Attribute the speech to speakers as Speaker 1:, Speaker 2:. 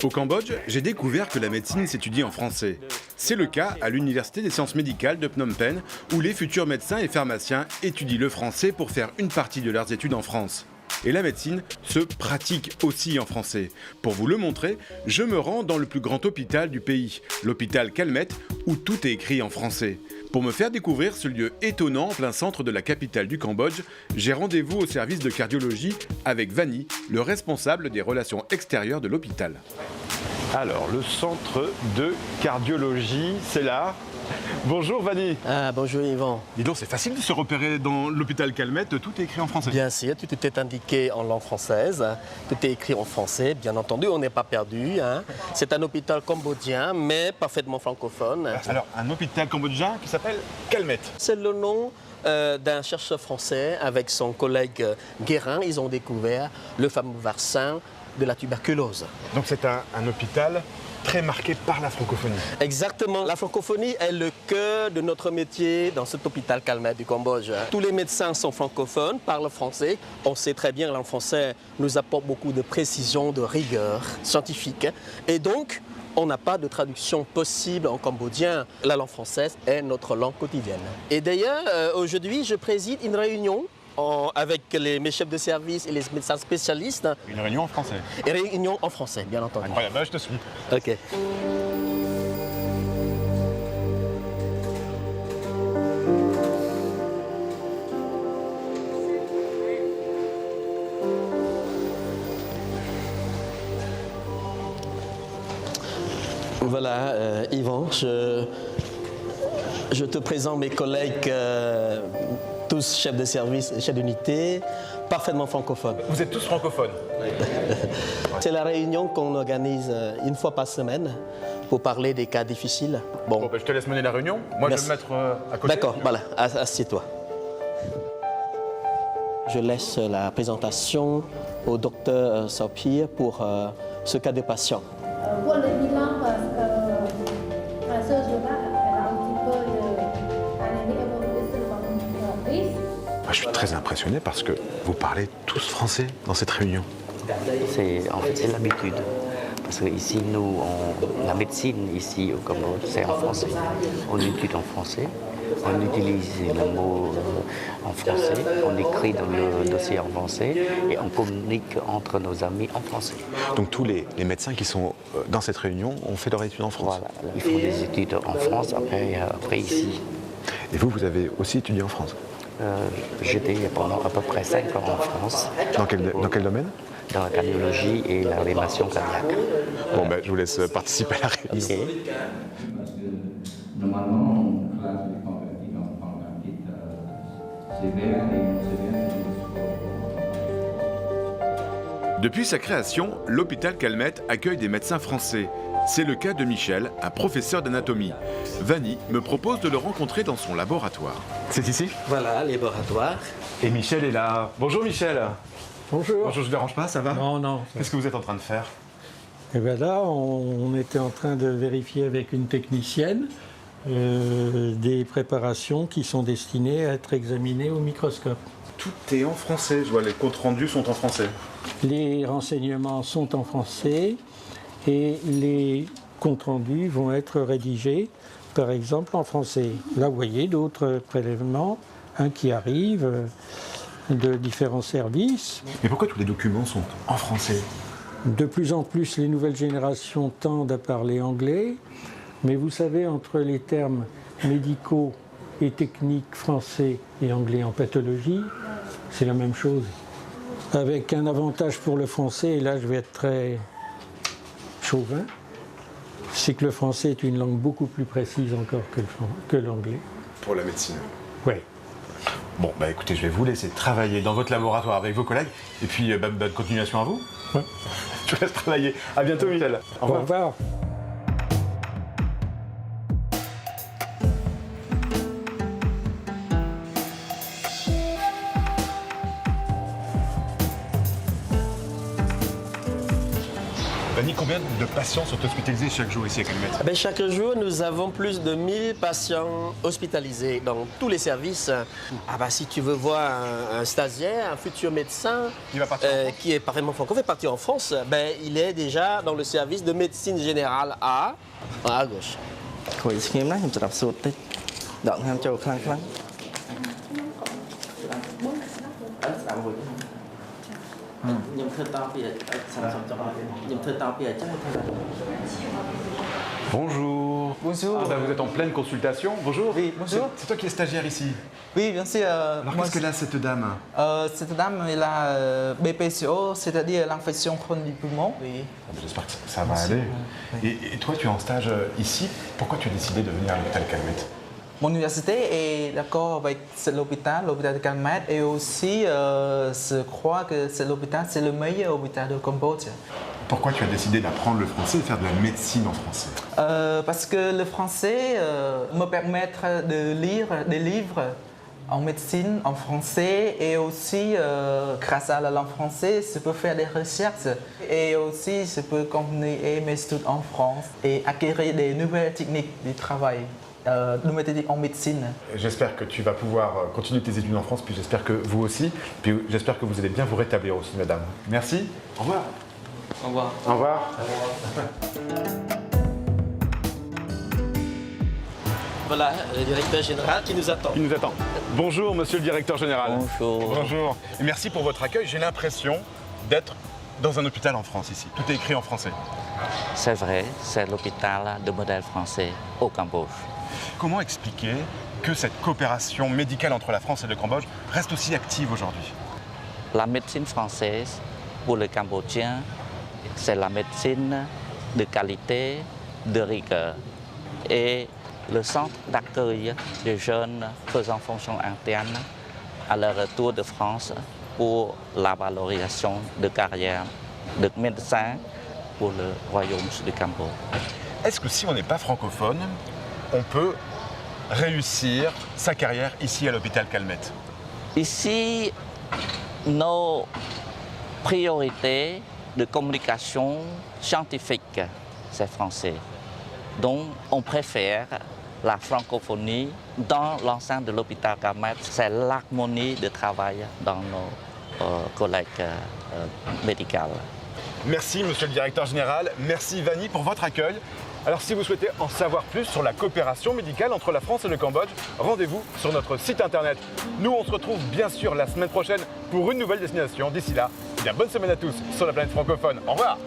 Speaker 1: Au Cambodge, j'ai découvert que la médecine s'étudie en français. C'est le cas à l'Université des sciences médicales de Phnom Penh, où les futurs médecins et pharmaciens étudient le français pour faire une partie de leurs études en France. Et la médecine se pratique aussi en français. Pour vous le montrer, je me rends dans le plus grand hôpital du pays, l'hôpital Calmette, où tout est écrit en français. Pour me faire découvrir ce lieu étonnant en plein centre de la capitale du Cambodge, j'ai rendez-vous au service de cardiologie avec Vani, le responsable des relations extérieures de l'hôpital.
Speaker 2: Alors, le centre de cardiologie, c'est là. Bonjour Vani.
Speaker 3: Bonjour Yvan.
Speaker 1: Dis donc, c'est facile de se repérer dans l'hôpital Calmette, tout est écrit en français.
Speaker 3: Bien sûr, tout est indiqué en langue française, tout est écrit en français, bien entendu, on n'est pas perdu. C'est un hôpital cambodgien, mais parfaitement francophone.
Speaker 1: Alors, un hôpital cambodgien qui s'appelle Calmette.
Speaker 3: C'est le nom d'un chercheur français avec son collègue Guérin. Ils ont découvert le fameux vaccin de la tuberculose.
Speaker 1: Donc c'est un hôpital très marqué par la francophonie.
Speaker 3: Exactement. La francophonie est le cœur de notre métier dans cet hôpital Calmette du Cambodge. Tous les médecins sont francophones, parlent français. On sait très bien que le français nous apporte beaucoup de précision, de rigueur scientifique. Et donc, on n'a pas de traduction possible en cambodgien. La langue française est notre langue quotidienne. Et d'ailleurs, aujourd'hui, je préside une réunion avec mes chefs de service et les médecins spécialistes.
Speaker 1: Une réunion en français.
Speaker 3: Une réunion en français, bien entendu.
Speaker 1: Incroyable, je te suis.
Speaker 3: Ok. Voilà, Yvan, je te présente mes collègues, tous chefs de service, chefs d'unité, parfaitement francophones.
Speaker 1: Vous êtes tous francophones.
Speaker 3: C'est la réunion qu'on organise une fois par semaine pour parler des cas difficiles.
Speaker 1: Bon, je te laisse mener la réunion. Moi,
Speaker 3: Merci.
Speaker 1: je vais me mettre à côté.
Speaker 3: D'accord, voilà, assieds-toi. Je laisse la présentation au docteur Saupir pour ce cas de patient.
Speaker 4: Pour le bilan, à ce jour-là, elle a un petit peu d'anémie hémolytique.
Speaker 1: Je suis très impressionné parce que vous parlez tous français dans cette réunion.
Speaker 5: C'est l'habitude. Parce que ici, la médecine ici au Cambodge, c'est en français. On étudie en français, on utilise le mot en français, on écrit dans le dossier en français et on communique entre nos amis en français.
Speaker 1: Donc tous les médecins qui sont dans cette réunion ont fait leur étude en France.
Speaker 5: Voilà, ils font des études en France, après ici.
Speaker 1: Et vous avez aussi étudié en France?
Speaker 5: J'étais pendant à peu près 5 ans en France.
Speaker 1: Dans quel domaine?
Speaker 5: Dans la cardiologie et la réanimation cardiaque.
Speaker 1: Bon, je vous laisse participer à la réunion.
Speaker 5: Okay.
Speaker 6: Normalement, on classe les convertis dans pancréatite sévère et non sévère.
Speaker 1: Depuis sa création, l'hôpital Calmette accueille des médecins français. C'est le cas de Michel, un professeur d'anatomie. Vani me propose de le rencontrer dans son laboratoire. C'est ici?
Speaker 3: Voilà, laboratoire.
Speaker 1: Et Michel est là. Bonjour Michel.
Speaker 7: Bonjour.
Speaker 1: Bonjour, je ne vous dérange pas, ça va?
Speaker 7: Non, non.
Speaker 1: Qu'est-ce que vous êtes en train de faire?
Speaker 7: Et bien là, on était en train de vérifier avec une technicienne des préparations qui sont destinées à être examinées au microscope.
Speaker 1: Tout est en français, je vois les comptes rendus sont en français.
Speaker 7: Les renseignements sont en français et les comptes rendus vont être rédigés, par exemple, en français. Là, vous voyez d'autres prélèvements, qui arrivent de différents services.
Speaker 1: Mais pourquoi tous les documents sont en français?
Speaker 7: De plus en plus, les nouvelles générations tendent à parler anglais, mais vous savez, entre les termes médicaux et techniques français et anglais en pathologie, c'est la même chose. Avec un avantage pour le français, et là je vais être très chauvin, c'est que le français est une langue beaucoup plus précise encore que l'anglais.
Speaker 1: Pour la médecine.
Speaker 7: Oui.
Speaker 1: Bon, écoutez, je vais vous laisser travailler dans votre laboratoire avec vos collègues. Et puis, bonne continuation à vous.
Speaker 7: Ouais.
Speaker 1: Je vous laisse travailler. À bientôt, Michel. Au revoir.
Speaker 7: Au revoir.
Speaker 1: Vanny, combien de patients sont hospitalisés chaque jour ici à Calmette?
Speaker 3: Ben, chaque jour, nous avons plus de 1000 patients hospitalisés dans tous les services. Ah bah, si tu veux voir un stagiaire, un futur médecin
Speaker 1: Il va partir en France.
Speaker 3: qui est parfaitement francophone, partir en France, ben, il est déjà dans le service de médecine générale à gauche.
Speaker 1: Bonjour.
Speaker 8: Bonjour.
Speaker 1: Ah bah, vous êtes en pleine consultation. Bonjour.
Speaker 8: Oui, bonjour.
Speaker 1: C'est toi qui es stagiaire ici.
Speaker 8: Oui, bien sûr.
Speaker 1: Alors
Speaker 8: moi,
Speaker 1: qu'est-ce qu'elle a cette dame?
Speaker 8: cette dame, elle a BPCO, c'est-à-dire l'infection chronique du poumon. Oui.
Speaker 1: J'espère que ça va aller. Et toi, tu es en stage ici. Pourquoi tu as décidé de venir à l'hôpital Calmette?
Speaker 8: Mon université est d'accord avec l'hôpital de Calmette, et aussi, je crois que l'hôpital, c'est le meilleur hôpital de Cambodge.
Speaker 1: Pourquoi tu as décidé d'apprendre le français et de faire de la médecine en français?
Speaker 8: Parce que le français me permet de lire des livres en médecine, en français, et aussi, grâce à la langue française, je peux faire des recherches. Et aussi, je peux continuer mes études en France et acquérir des nouvelles techniques de travail. Nouvelles techniques en médecine.
Speaker 1: J'espère que tu vas pouvoir continuer tes études en France, puis j'espère que vous aussi. Puis j'espère que vous allez bien vous rétablir aussi, madame. Merci. Au revoir.
Speaker 8: Au revoir.
Speaker 1: Au revoir.
Speaker 3: Voilà, le directeur général qui nous attend.
Speaker 1: Il nous attend. Bonjour, monsieur le directeur général.
Speaker 5: Bonjour.
Speaker 1: Bonjour. Et merci pour votre accueil. J'ai l'impression d'être dans un hôpital en France ici. Tout est écrit en français.
Speaker 5: C'est vrai, c'est l'hôpital de modèle français au Cambodge.
Speaker 1: Comment expliquer que cette coopération médicale entre la France et le Cambodge reste aussi active aujourd'hui?
Speaker 5: La médecine française, pour le Cambodgien, c'est la médecine de qualité, de rigueur. Et le centre d'accueil des jeunes faisant fonction interne à leur retour de France pour la valorisation de carrière de médecins pour le royaume du Cambodge.
Speaker 1: Est-ce que si on n'est pas francophone, on peut réussir sa carrière ici à l'hôpital Calmette?
Speaker 5: Ici, nos priorités de communication scientifique, c'est français. Donc, on préfère la francophonie dans l'enceinte de l'hôpital Calmette. C'est l'harmonie de travail dans nos collègues médicaux.
Speaker 1: Merci, monsieur le directeur général. Merci, Vanny, pour votre accueil. Alors, si vous souhaitez en savoir plus sur la coopération médicale entre la France et le Cambodge, rendez-vous sur notre site internet. Nous, on se retrouve bien sûr la semaine prochaine pour une nouvelle destination. D'ici là, bonne semaine à tous sur la planète francophone. Au revoir.